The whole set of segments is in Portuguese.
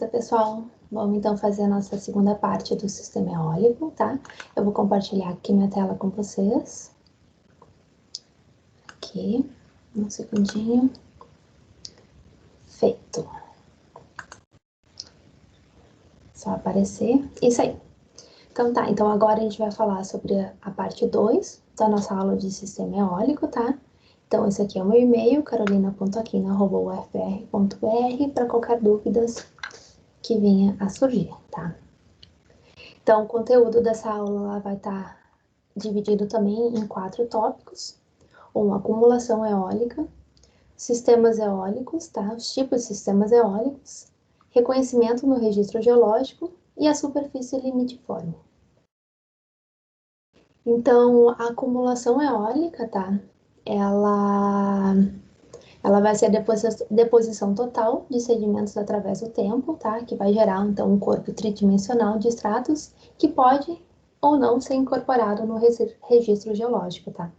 Beleza, pessoal? Vamos então fazer a nossa segunda parte do sistema eólico, tá? Eu vou compartilhar aqui minha tela com vocês. Aqui, um segundinho. Feito. Só aparecer. Isso aí. Então tá, então agora a gente vai falar sobre a parte 2 da nossa aula de sistema eólico, tá? Então esse aqui é o meu e-mail, carolina.aquina@ufr.br, para qualquer dúvidas que venha a surgir, tá? Então, o conteúdo dessa aula vai estar dividido também em 4 tópicos: acumulação eólica, sistemas eólicos, tá? Os tipos de sistemas eólicos, reconhecimento no registro geológico e a superfície limitiforme. Então, a acumulação eólica, tá? Ela vai ser a deposição total de sedimentos através do tempo, tá? Que vai gerar, então, um corpo tridimensional de estratos que pode ou não ser incorporado no registro geológico, tá?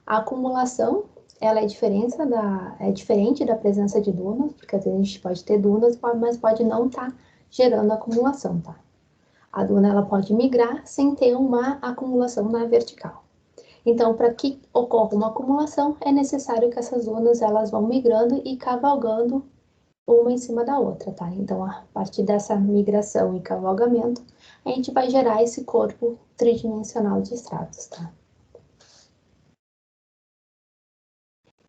A acumulação, ela é diferente da presença de dunas, porque às vezes a gente pode ter dunas, mas pode não estar gerando acumulação, tá? A duna, ela pode migrar sem ter uma acumulação na vertical. Então, para que ocorra uma acumulação, é necessário que essas dunas elas vão migrando e cavalgando uma em cima da outra, tá? Então, a partir dessa migração e cavalgamento, a gente vai gerar esse corpo tridimensional de estratos, tá?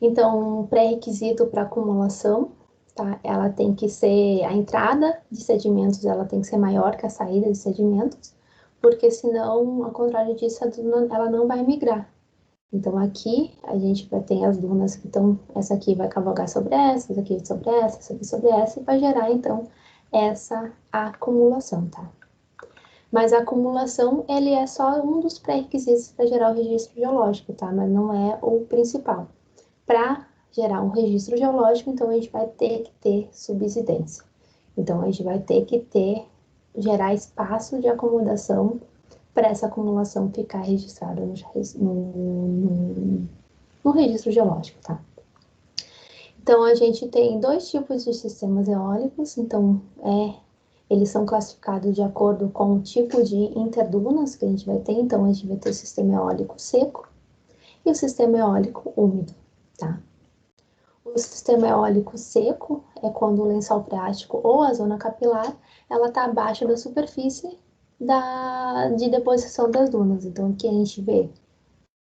Então, um pré-requisito para acumulação, tá? Ela tem que ser, a entrada de sedimentos, ela tem que ser maior que a saída de sedimentos, porque senão, ao contrário disso, a duna, ela não vai migrar. Então, aqui a gente vai ter as dunas que estão, essa aqui vai cavalgar sobre essa aqui sobre essa aqui sobre essa, e vai gerar, então, essa acumulação, tá? Mas a acumulação, ele é só um dos pré-requisitos para gerar o registro geológico, tá? Mas não é o principal. Para gerar um registro geológico, então a gente vai ter que ter subsidência. Então, a gente vai ter que gerar espaço de acomodação para essa acumulação ficar registrada no registro geológico, tá? Então, a gente tem 2 tipos de sistemas eólicos, então, eles são classificados de acordo com o tipo de interdunas que a gente vai ter. Então, a gente vai ter o sistema eólico seco e o sistema eólico úmido, tá? O sistema eólico seco é quando o lençol freático ou a zona capilar, ela está abaixo da superfície de deposição das dunas. Então, aqui a gente vê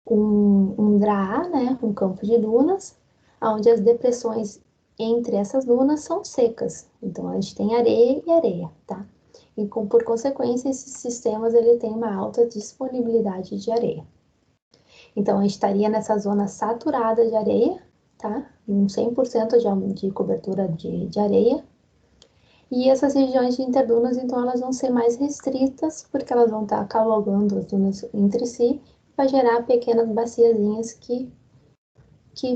um DRA, né, um campo de dunas, onde as depressões entre essas dunas são secas. Então, a gente tem areia e areia, tá? E, por consequência, esses sistemas ele tem uma alta disponibilidade de areia. Então, a gente estaria nessa zona saturada de areia, tá? Um 100% de cobertura de areia. E essas regiões de interdunas, então, elas vão ser mais restritas, porque elas vão estar cavalgando as dunas entre si, vai gerar pequenas baciazinhas que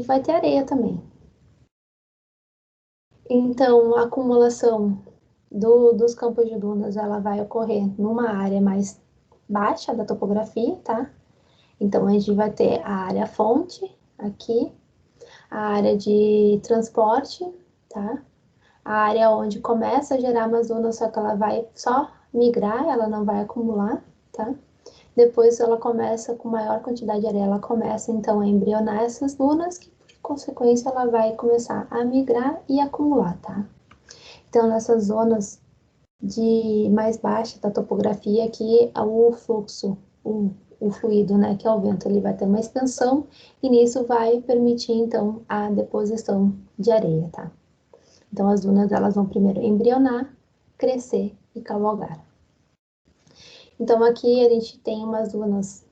vai ter areia também. Então, a acumulação dos campos de dunas, ela vai ocorrer numa área mais baixa da topografia, tá? Então, a gente vai ter a área fonte aqui, a área de transporte, tá? A área onde começa a gerar umas dunas, só que ela vai só migrar, ela não vai acumular, tá? Depois ela começa com maior quantidade de areia, ela começa então a embrionar essas dunas, que por consequência ela vai começar a migrar e acumular, tá? Então nessas zonas de mais baixa da topografia, aqui o fluxo, o fluido, né, que é o vento, ele vai ter uma expansão e nisso vai permitir então a deposição de areia, tá? Então as dunas elas vão primeiro embrionar, crescer e cavalgar. Então aqui a gente tem umas dunas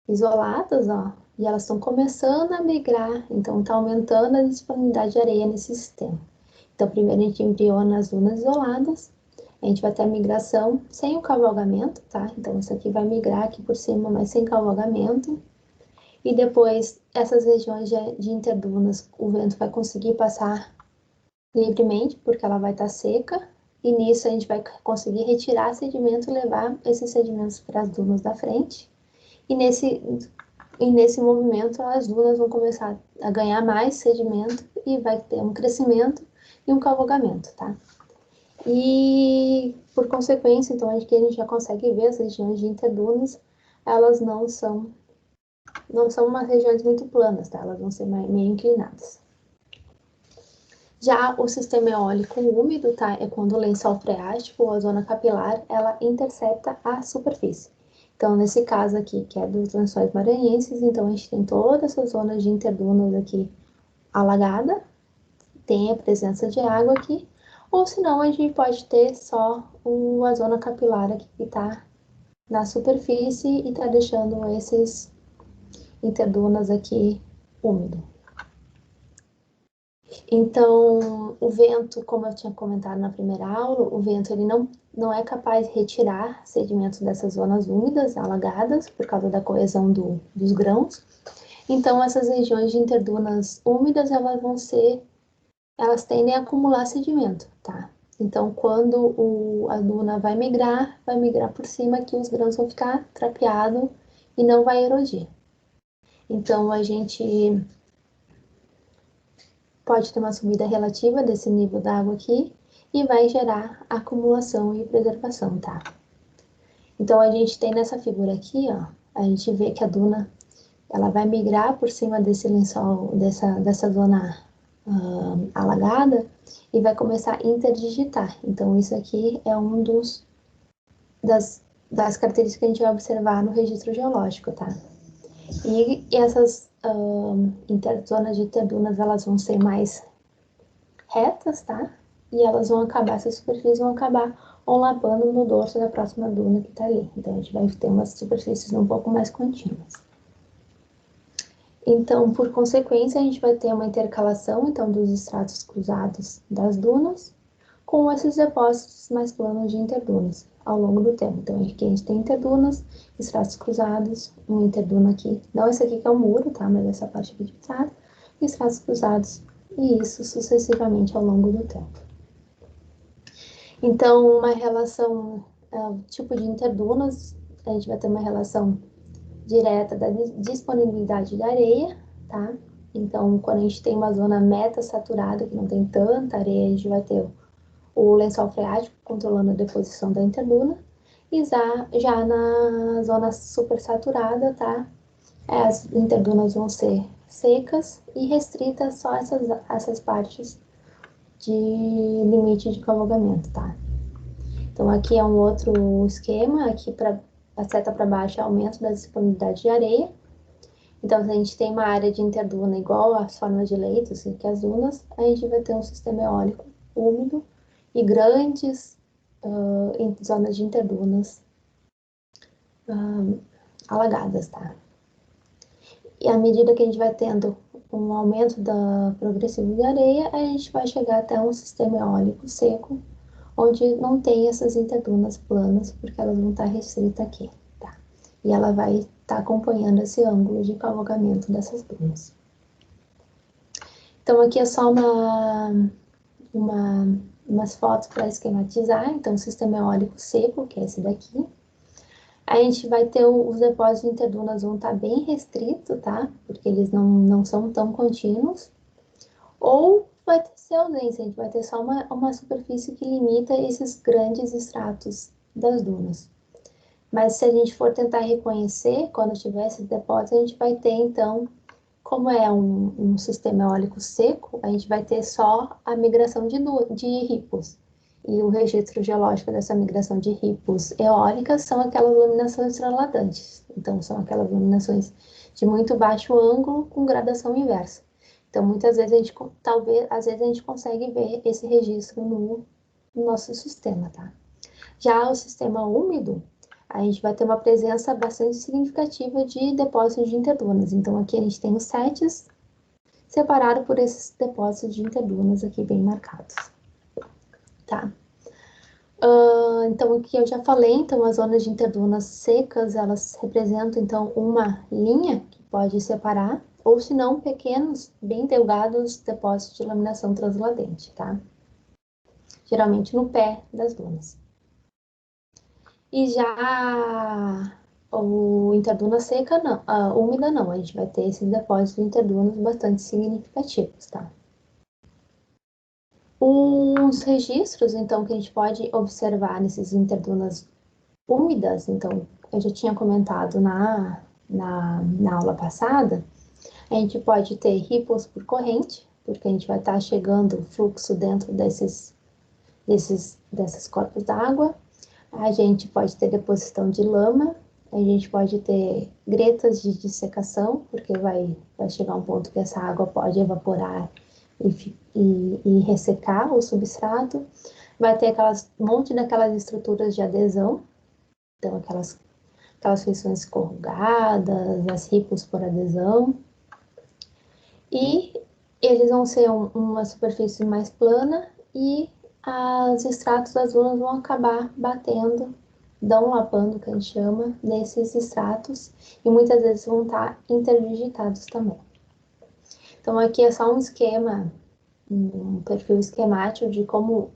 isoladas, ó, e elas estão começando a migrar, então está aumentando a disponibilidade de areia nesse sistema. Então primeiro a gente embriona as dunas isoladas, a gente vai ter a migração sem o cavalgamento, tá? Então isso aqui vai migrar aqui por cima, mas sem cavalgamento. E depois essas regiões de interdunas, o vento vai conseguir passar livremente, porque ela vai estar seca, e nisso a gente vai conseguir retirar sedimento e levar esses sedimentos para as dunas da frente. E nesse movimento, as dunas vão começar a ganhar mais sedimento e vai ter um crescimento e um cavalgamento, tá? E, por consequência, então, aqui a gente já consegue ver as regiões de interdunas, elas não são umas regiões muito planas, tá? Elas vão ser meio inclinadas. Já o sistema eólico úmido, tá? É quando o lençol freático ou a zona capilar, ela intercepta a superfície. Então, nesse caso aqui, que é dos lençóis maranhenses, então a gente tem todas essas zonas de interdunas aqui alagada, tem a presença de água aqui, ou senão a gente pode ter só a zona capilar aqui que está na superfície e está deixando esses interdunas aqui úmido. Então, o vento, como eu tinha comentado na primeira aula, o vento ele não é capaz de retirar sedimentos dessas zonas úmidas, alagadas, por causa da coesão dos grãos. Então, essas regiões de interdunas úmidas, elas tendem a acumular sedimento, tá? Então, quando a duna vai migrar por cima que os grãos vão ficar trapeados e não vai erodir. Então, a gente pode ter uma subida relativa desse nível da água aqui e vai gerar acumulação e preservação, tá? Então, a gente tem nessa figura aqui, ó, a gente vê que a duna, ela vai migrar por cima desse lençol, dessa zona alagada e vai começar a interdigitar. Então, isso aqui é das características que a gente vai observar no registro geológico, tá? E essas zonas de interdunas, elas vão ser mais retas, tá? E elas vão acabar, essas superfícies vão acabar onlapando no dorso da próxima duna que tá ali. Então, a gente vai ter umas superfícies um pouco mais contínuas. Então, por consequência, a gente vai ter uma intercalação, então, dos estratos cruzados das dunas com esses depósitos mais planos de interdunas ao longo do tempo. Então, aqui a gente tem interdunas, estratos cruzados, uma interduna aqui, não esse aqui que é o muro, tá? Mas essa parte aqui de estrada, estratos cruzados, e isso sucessivamente ao longo do tempo. Então, uma relação, tipo de interdunas, a gente vai ter uma relação direta da disponibilidade de areia, tá? Então, quando a gente tem uma zona meta-saturada, que não tem tanta areia, a gente vai ter o lençol freático controlando a deposição da interduna, e já na zona supersaturada, tá? As interdunas vão ser secas e restritas só essas partes de limite de cavalgamento, tá? Então, aqui é um outro esquema, aqui para a seta para baixo é aumento da disponibilidade de areia. Então, se a gente tem uma área de interduna igual às formas de leitos, que as dunas, a gente vai ter um sistema eólico úmido e grandes zonas de interdunas alagadas, tá? E à medida que a gente vai tendo um aumento da progressiva de areia, a gente vai chegar até um sistema eólico seco, onde não tem essas interdunas planas, porque elas vão estar restritas aqui, tá? E ela vai estar acompanhando esse ângulo de cavalgamento dessas dunas. Então, aqui é só umas fotos para esquematizar. Então, o sistema eólico seco, que é esse daqui. A gente vai ter os depósitos de interdunas vão estar bem restritos, tá? Porque eles não são tão contínuos. Ou vai ser ausência, a gente vai ter só uma superfície que limita esses grandes estratos das dunas. Mas se a gente for tentar reconhecer, quando tiver esses depósitos, a gente vai ter, então, como é um sistema eólico seco, a gente vai ter só a migração de ripos. E o registro geológico dessa migração de ripos eólicas são aquelas laminações translatlantes. Então, são aquelas laminações de muito baixo ângulo com gradação inversa. Então, muitas vezes às vezes a gente consegue ver esse registro no nosso sistema, tá? Já o sistema úmido, a gente vai ter uma presença bastante significativa de depósitos de interdunas. Então, aqui a gente tem os setes separados por esses depósitos de interdunas aqui bem marcados, tá? Então, aqui eu já falei, então, as zonas de interdunas secas, elas representam, então, uma linha que pode separar, ou se não, pequenos, bem delgados depósitos de laminação transladente, tá? Geralmente no pé das dunas. E já o interduna seca, não, a úmida não, a gente vai ter esses depósitos de interdunas bastante significativos, tá? Um Alguns registros, então, que a gente pode observar nesses interdunas úmidas, então, eu já tinha comentado na aula passada, a gente pode ter ripos por corrente, porque a gente vai estar chegando o fluxo dentro desses corpos d'água. A gente pode ter deposição de lama, a gente pode ter gretas de dissecação, porque vai chegar um ponto que essa água pode evaporar e ressecar o substrato. Vai ter um monte daquelas estruturas de adesão, então aquelas feições corrugadas, as ripos por adesão. E eles vão ser uma superfície mais plana e os estratos das dunas vão acabar batendo, lapando, que a gente chama, nesses estratos, e muitas vezes vão estar interdigitados também. Então, aqui é só um esquema, um perfil esquemático de como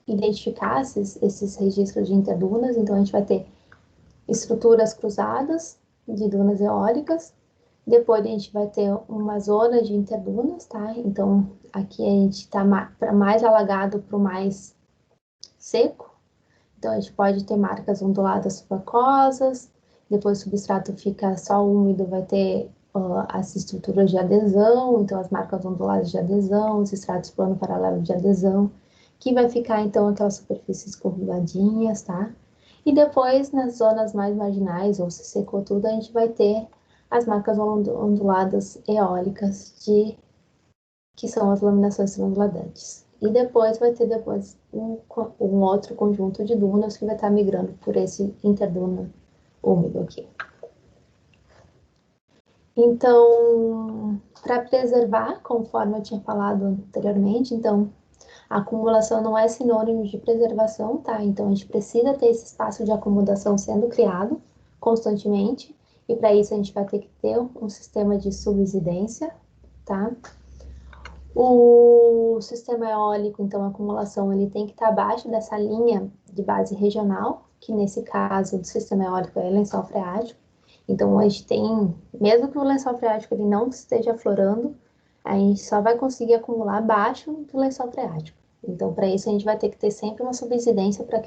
identificar esses registros de interdunas. Então, a gente vai ter estruturas cruzadas de dunas eólicas. Depois a gente vai ter uma zona de interdunas, tá? Então, aqui a gente tá para mais alagado para o mais seco. Então, a gente pode ter marcas onduladas subaquosas. Depois o substrato fica só úmido, vai ter as estruturas de adesão. Então, as marcas onduladas de adesão, os estratos plano paralelo de adesão, que vai ficar, então, aquelas superfícies corrugadinhas, tá? E depois, nas zonas mais marginais, ou se secou tudo, a gente vai ter as marcas onduladas eólicas, que são as laminações transuladantes. E depois vai ter um outro conjunto de dunas que vai estar migrando por esse interduna úmido aqui. Então, para preservar, conforme eu tinha falado anteriormente, então, a acumulação não é sinônimo de preservação, tá? Então, a gente precisa ter esse espaço de acomodação sendo criado constantemente, e para isso a gente vai ter que ter um sistema de subsidência, tá? O sistema eólico, então, a acumulação, ele tem que estar abaixo dessa linha de base regional, que nesse caso do sistema eólico é lençol freático. Então, a gente tem, mesmo que o lençol freático ele não esteja aflorando, a gente só vai conseguir acumular abaixo do lençol freático. Então, para isso, a gente vai ter que ter sempre uma subsidência para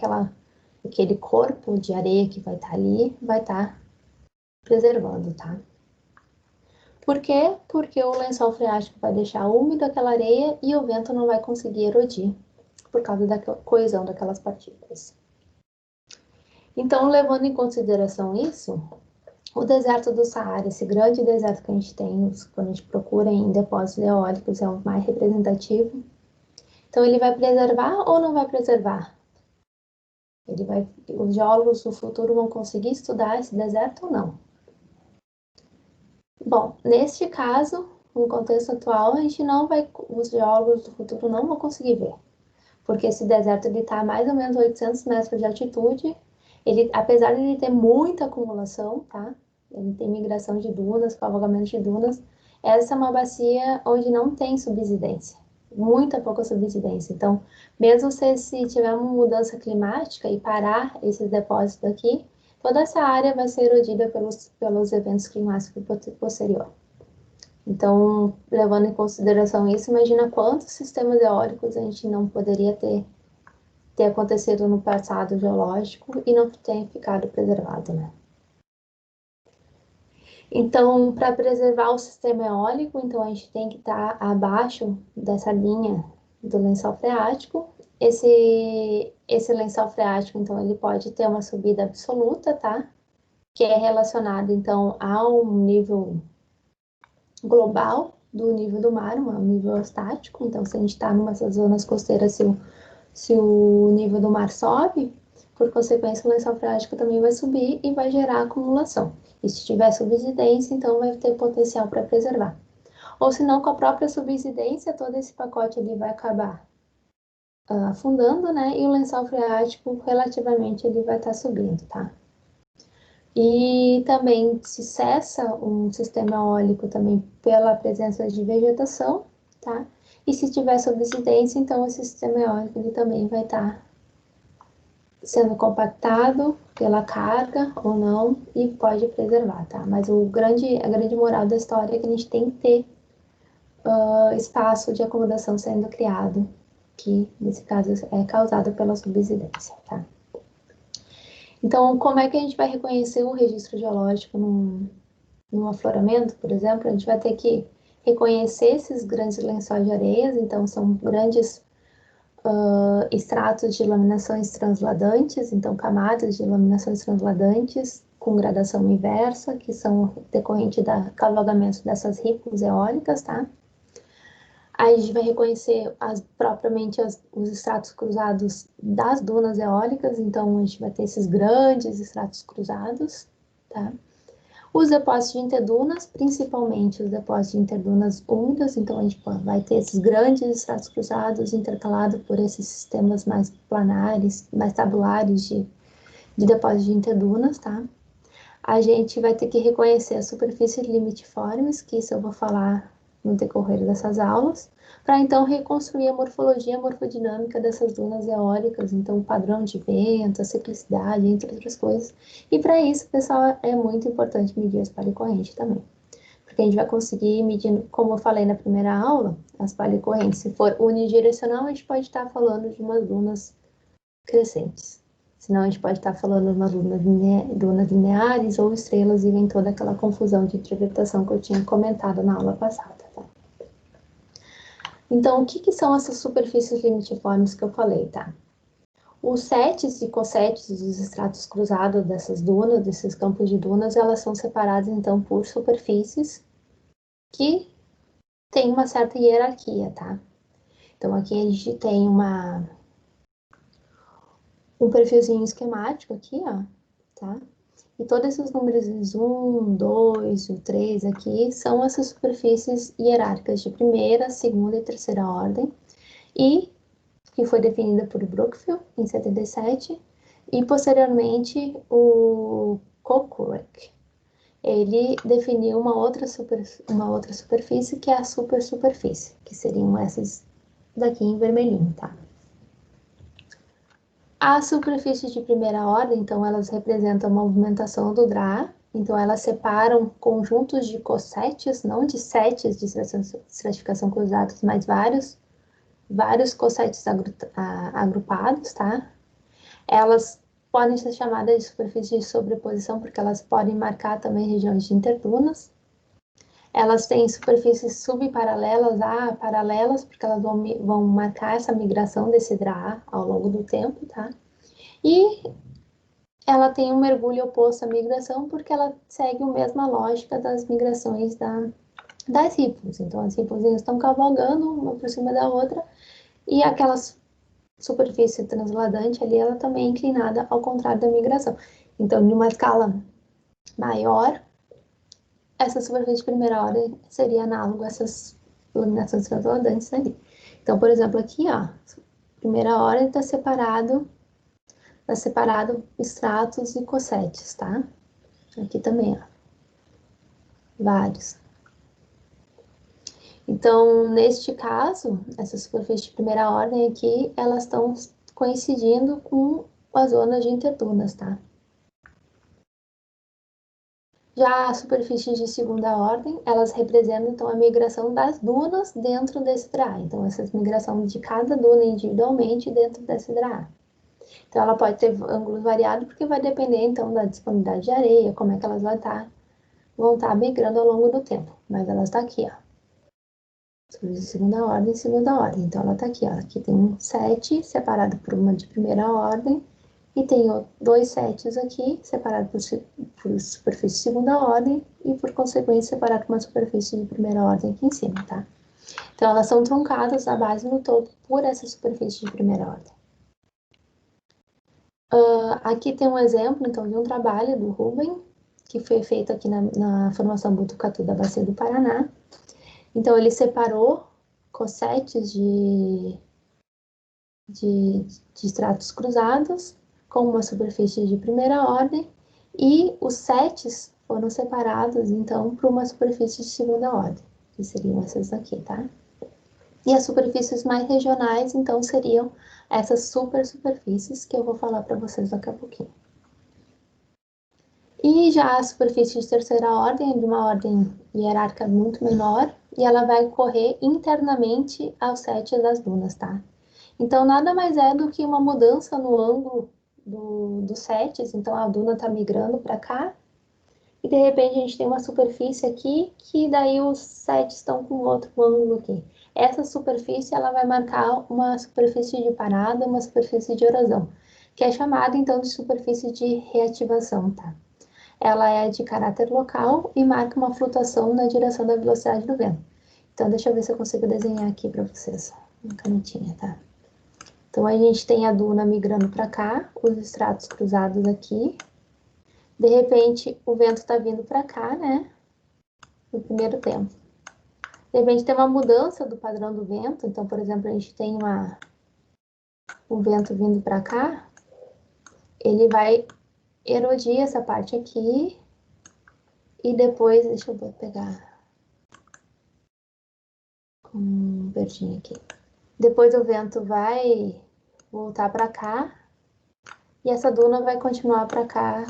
aquele corpo de areia que vai estar ali, vai estar preservando, tá? Por quê? Porque o lençol freático vai deixar úmido aquela areia e o vento não vai conseguir erodir por causa da coesão daquelas partículas. Então, levando em consideração isso, o deserto do Saara, esse grande deserto que a gente tem, quando a gente procura em depósitos eólicos, é o mais representativo. Então, ele vai preservar ou não vai preservar? Os geólogos do futuro vão conseguir estudar esse deserto ou não? Bom, neste caso, no contexto atual, os geólogos do futuro não vão conseguir ver, porque esse deserto está a mais ou menos 800 metros de altitude. Ele, apesar de ele ter muita acumulação, tá? Ele tem migração de dunas, cavalgamento de dunas. Essa é uma bacia onde não tem subsidência, muita pouca subsidência. Então, mesmo se tiver uma mudança climática e parar esses depósitos aqui, toda essa área vai ser erodida pelos eventos climáticos posteriores. Então, levando em consideração isso, imagina quantos sistemas eólicos a gente não poderia ter acontecido no passado geológico e não ter ficado preservado, né? Então, para preservar o sistema eólico, então a gente tem que estar abaixo dessa linha do lençol freático. Esse lençol freático, então, ele pode ter uma subida absoluta, tá? Que é relacionado, então, a um nível global do nível do mar, um nível estático. Então, se a gente está numa zonas costeiras, se o nível do mar sobe, por consequência, o lençol freático também vai subir e vai gerar acumulação. E se tiver subsidência, então vai ter potencial para preservar. Ou se não, com a própria subsidência, todo esse pacote ali vai acabar afundando, né? E o lençol freático, relativamente, ele vai estar subindo, tá? E também se cessa um sistema eólico também pela presença de vegetação, tá? E se tiver subsidência, então esse sistema eólico ele também vai estar sendo compactado pela carga ou não e pode preservar, tá? Mas a grande moral da história é que a gente tem que ter espaço de acomodação sendo criado que nesse caso é causada pela subsidência, tá? Então, como é que a gente vai reconhecer um registro geológico num afloramento, por exemplo? A gente vai ter que reconhecer esses grandes lençóis de areias, então são grandes estratos de laminações transladantes, então camadas de laminações transladantes com gradação inversa, que são decorrente do cavalgamento dessas ricos eólicas, tá? Aí a gente vai reconhecer propriamente os estratos cruzados das dunas eólicas, então a gente vai ter esses grandes estratos cruzados, tá? Os depósitos de interdunas, principalmente os depósitos de interdunas úmidas, então a gente vai ter esses grandes estratos cruzados intercalados por esses sistemas mais planares, mais tabulares de depósitos de interdunas, tá? A gente vai ter que reconhecer as superfícies limitiformes, que isso eu vou falar no decorrer dessas aulas, para então reconstruir a morfologia morfodinâmica dessas dunas eólicas, então o padrão de vento, a ciclicidade, entre outras coisas. E para isso, pessoal, é muito importante medir a espalha corrente também. Porque a gente vai conseguir medir, como eu falei na primeira aula, a espalha corrente. Se for unidirecional, a gente pode estar falando de umas dunas crescentes. Senão a gente pode estar falando de umas dunas lineares ou estrelas e vem toda aquela confusão de interpretação que eu tinha comentado na aula passada. Tá? Então, o que são essas superfícies limitiformes que eu falei, tá? Os setes e cossetes dos estratos cruzados dessas dunas, desses campos de dunas, elas são separadas, então, por superfícies que têm uma certa hierarquia, tá? Então, aqui a gente tem um perfilzinho esquemático aqui, ó, tá? E todos esses números 1, 2, o 3 aqui são essas superfícies hierárquicas de primeira, segunda e terceira ordem, e que foi definida por Brookfield em 77, e posteriormente o Kokurek. Ele definiu uma outra superfície que é a supersuperfície, que seriam essas daqui em vermelhinho, tá? As superfícies de primeira ordem, então, elas representam a movimentação do DRA, então elas separam conjuntos de cossetes, não de setes de estratificação cruzados, mas vários cossetes agrupados, tá? Elas podem ser chamadas de superfície de sobreposição, porque elas podem marcar também regiões de interdunas. Elas têm superfícies subparalelas a paralelas, porque elas vão marcar essa migração desse DRA ao longo do tempo, tá? E ela tem um mergulho oposto à migração, porque ela segue a mesma lógica das migrações das ripos. Então, as ripos estão cavalgando uma por cima da outra, e aquela superfície transladante ali, ela também é inclinada ao contrário da migração. Então, em uma escala maior, essa superfície de primeira ordem seria análogo a essas laminações transladantes ali. Então, por exemplo, aqui, ó, primeira ordem está separado estratos e cossetes, tá? Aqui também, ó. Vários. Então, neste caso, essas superfícies de primeira ordem aqui, elas estão coincidindo com as zonas de interdunas, tá? Já as superfícies de segunda ordem, elas representam, então, a migração das dunas dentro desse DRA. Então, essa migração de cada duna individualmente dentro desse DRA. Então, ela pode ter ângulos variados, porque vai depender, então, da disponibilidade de areia, como é que elas vão estar migrando ao longo do tempo. Mas ela está aqui, ó. De segunda ordem. Então, ela está aqui, ó. Aqui tem um set separado por uma de primeira ordem, e tem dois sets aqui, separados por superfície de segunda ordem, e, por consequência, separado por uma superfície de primeira ordem aqui em cima, tá? Então, elas são truncadas na base no topo por essa superfície de primeira ordem. Aqui tem um exemplo, então, de um trabalho do Ruben, que foi feito aqui na formação Botucatu da Bacia do Paraná. Então, ele separou cossetes de estratos cruzados com uma superfície de primeira ordem, e os sets foram separados, então, por uma superfície de segunda ordem, que seriam essas aqui, tá? E as superfícies mais regionais, então, seriam essas superfícies que eu vou falar para vocês daqui a pouquinho. E já a superfície de terceira ordem é de uma ordem hierárquica muito menor, e ela vai correr internamente ao sete das dunas, tá? Então, nada mais é do que uma mudança no ângulo dos sets. Então, a duna está migrando para cá. E, de repente, a gente tem uma superfície aqui, que daí os sets estão com outro ângulo aqui. Essa superfície, ela vai marcar uma superfície de parada, uma superfície de erosão, que é chamada, então, de superfície de reativação, tá? Ela é de caráter local e marca uma flutuação na direção da velocidade do vento. Então, deixa eu ver se eu consigo desenhar aqui para vocês. Uma canetinha, tá? Então, a gente tem a duna migrando para cá, os estratos cruzados aqui. De repente, o vento está vindo para cá, né? No primeiro tempo. De repente, tem uma mudança do padrão do vento. Então, por exemplo, a gente tem um vento vindo para cá. Ele vai erodir essa parte aqui. E depois, deixa eu pegar um verdinho aqui. Depois o vento vai voltar para cá. E essa duna vai continuar para cá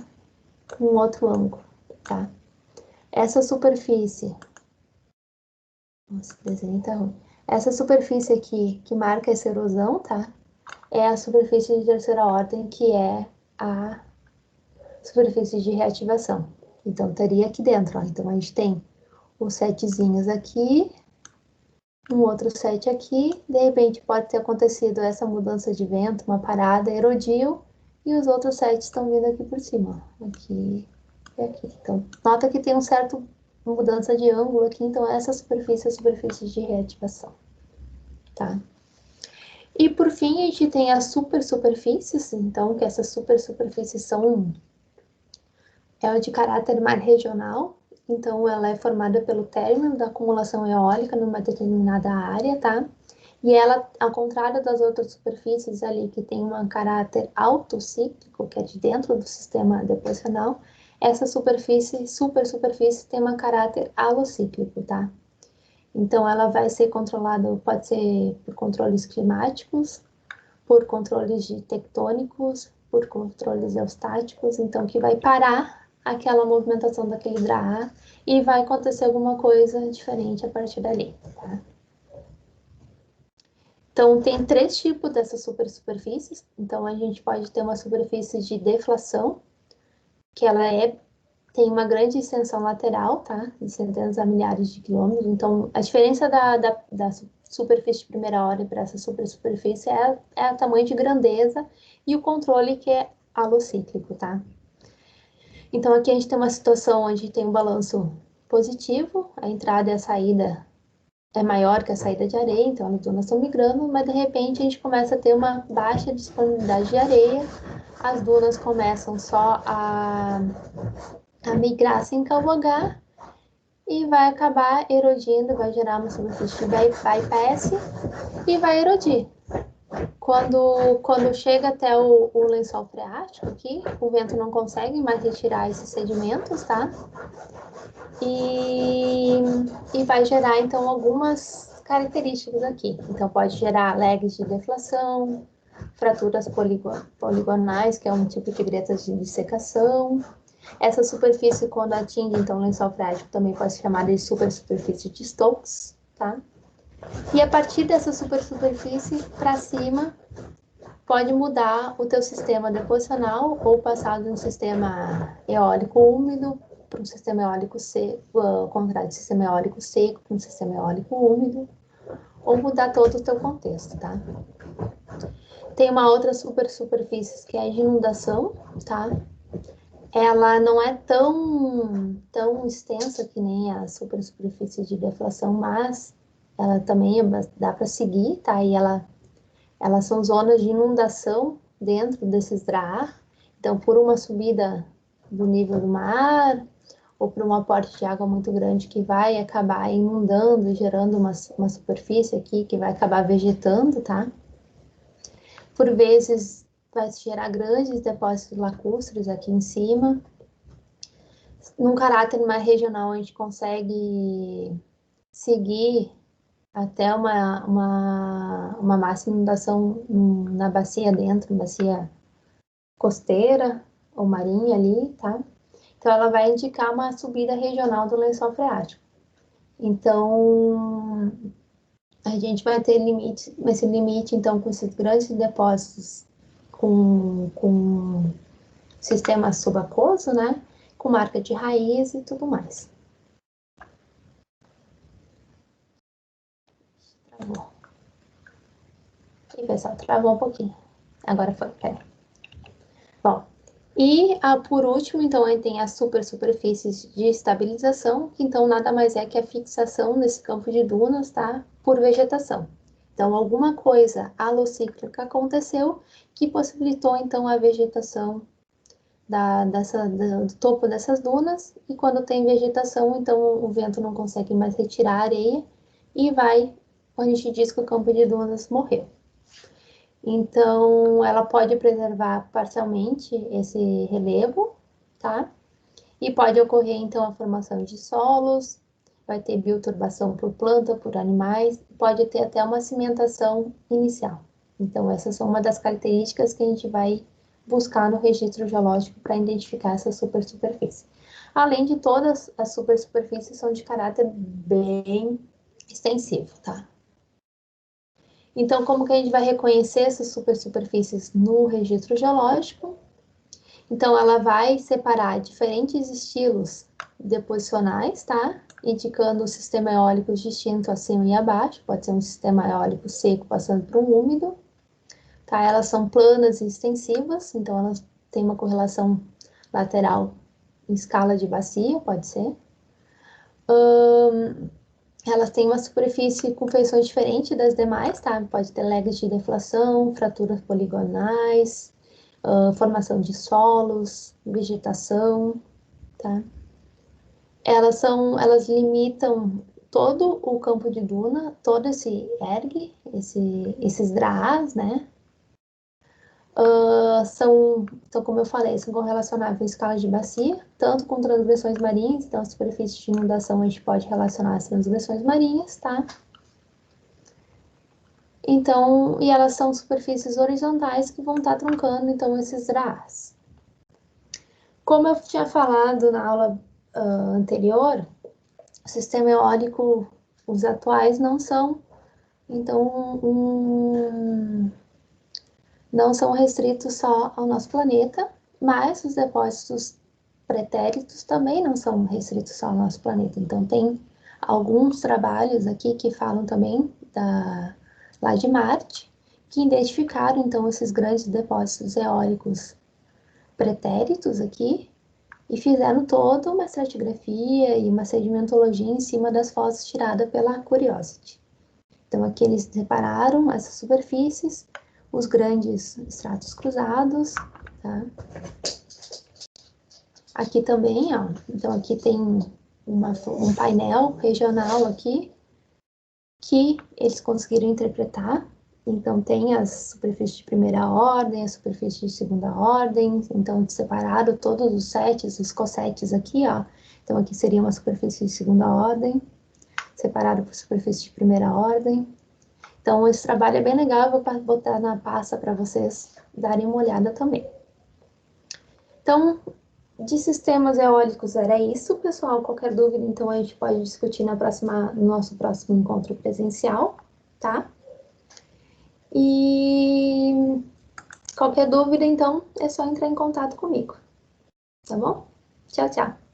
com outro ângulo, tá? Essa superfície... Nossa, o desenho tá ruim. Essa superfície aqui, que marca essa erosão, tá? É a superfície de terceira ordem, que é a superfície de reativação. Então, estaria aqui dentro, ó. Então, a gente tem os setzinhos aqui, um outro set aqui. De repente, pode ter acontecido essa mudança de vento, uma parada, erodiu, e os outros sets estão vindo aqui por cima, ó. Aqui e aqui. Então, nota que tem um certo mudança de ângulo aqui, então essa superfície é a superfície de reativação, tá? E por fim, a gente tem as superfícies, então, que essas superfícies são de caráter mais regional, então ela é formada pelo término da acumulação eólica numa determinada área, tá? E ela, ao contrário das outras superfícies ali que tem um caráter autocíclico, que é de dentro do sistema deposicional, essa superfície tem um caráter alocíclico, tá? Então, ela vai ser controlada, pode ser por controles climáticos, por controles tectônicos, por controles eustáticos, então, que vai parar aquela movimentação daquele draar e vai acontecer alguma coisa diferente a partir dali, tá? Então, tem três tipos dessas superfícies. Então, a gente pode ter uma superfície de deflação, que ela tem uma grande extensão lateral, tá? De centenas a milhares de quilômetros. Então, a diferença da superfície de primeira ordem para essa superfície é o tamanho de grandeza e o controle que é alocíclico, tá? Então, aqui a gente tem uma situação onde tem um balanço positivo, a entrada e a saída é maior que a saída de areia, então as dunas estão migrando, mas de repente a gente começa a ter uma baixa disponibilidade de areia, as dunas começam só a migrar sem cavalgar e vai acabar erodindo, vai gerar uma superfície de bypass e vai erodir. Quando chega até o lençol freático aqui, o vento não consegue mais retirar esses sedimentos, tá? E vai gerar, então, algumas características aqui. Então, pode gerar lags de deflação, fraturas poligonais, que é um tipo de gretas de dissecação. Essa superfície, quando atinge, então, o lençol freático, também pode ser chamada de superfície de Stokes, tá? E a partir dessa superfície para cima, pode mudar o teu sistema deposicional ou passar de um sistema eólico úmido para um sistema eólico seco, ao contrário, de sistema eólico seco para um sistema eólico úmido, ou mudar todo o teu contexto, tá? Tem uma outra superfície que é de inundação, tá? Ela não é tão extensa que nem a superfície de deflação, mas ela também dá para seguir, tá? E elas são zonas de inundação dentro desses draar. Então, por uma subida do nível do mar, ou por um aporte de água muito grande que vai acabar inundando e gerando uma superfície aqui que vai acabar vegetando, tá? Por vezes, vai se gerar grandes depósitos lacustres aqui em cima. Num caráter mais regional, a gente consegue seguir até uma máxima inundação na bacia dentro, bacia costeira ou marinha ali, tá? Então, ela vai indicar uma subida regional do lençol freático. Então, A gente vai ter limite, esse limite, então, com esses grandes depósitos com sistema subaquoso, né? Com marca de raiz e tudo mais. Travou. E, pessoal, travou um pouquinho. Agora foi, pera. Bom, e por último, então, aí tem as superfícies de estabilização, que então nada mais é que a fixação nesse campo de dunas, tá? Por vegetação. Então, alguma coisa alocíclica aconteceu que possibilitou, então, a vegetação do topo dessas dunas, e quando tem vegetação, então o vento não consegue mais retirar a areia e vai, onde a gente diz que o campo de dunas morreu. Então, ela pode preservar parcialmente esse relevo, tá? E pode ocorrer, então, a formação de solos, vai ter bioturbação por planta, por animais, pode ter até uma cimentação inicial. Então, essas são uma das características que a gente vai buscar no registro geológico para identificar essa superfície. Além de todas as superfícies são de caráter bem extensivo, tá? Então, como que a gente vai reconhecer essas superfícies no registro geológico? Então, ela vai separar diferentes estilos deposicionais, tá? Indicando o sistema eólico distinto acima e abaixo, pode ser um sistema eólico seco passando por um úmido, tá? Elas são planas e extensivas, então elas têm uma correlação lateral em escala de bacia, pode ser. Elas têm uma superfície com feições diferentes das demais, tá? Pode ter legs de deflação, fraturas poligonais, formação de solos, vegetação, tá? Elas limitam todo o campo de duna, todo esse erg, esses draás, né? Então, como eu falei, são correlacionáveis em escala de bacia, tanto com transgressões marinhas, então a superfície de inundação a gente pode relacionar as transgressões marinhas, tá? Então, e elas são superfícies horizontais que vão estar truncando, então, esses draás. Como eu tinha falado na aula anterior, o sistema eólico, os atuais não são, então, não são restritos só ao nosso planeta, mas os depósitos pretéritos também não são restritos só ao nosso planeta. Então, tem alguns trabalhos aqui que falam também lá de Marte, que identificaram, então, esses grandes depósitos eólicos pretéritos aqui, e fizeram toda uma estratigrafia e uma sedimentologia em cima das fotos tiradas pela Curiosity. Então, aqui eles separaram essas superfícies, os grandes estratos cruzados, tá? Aqui também, ó, então aqui tem um painel regional aqui, que eles conseguiram interpretar. Então, tem as superfícies de primeira ordem, as superfícies de segunda ordem. Então, separaram todos os sets, os cossetes aqui, ó. Então, aqui seria uma superfície de segunda ordem, separado por superfície de primeira ordem. Então, esse trabalho é bem legal, eu vou botar na pasta para vocês darem uma olhada também. Então, de sistemas eólicos era isso, pessoal. Qualquer dúvida, então, a gente pode discutir no nosso próximo encontro presencial, tá? E qualquer dúvida, então, é só entrar em contato comigo, tá bom? Tchau, tchau.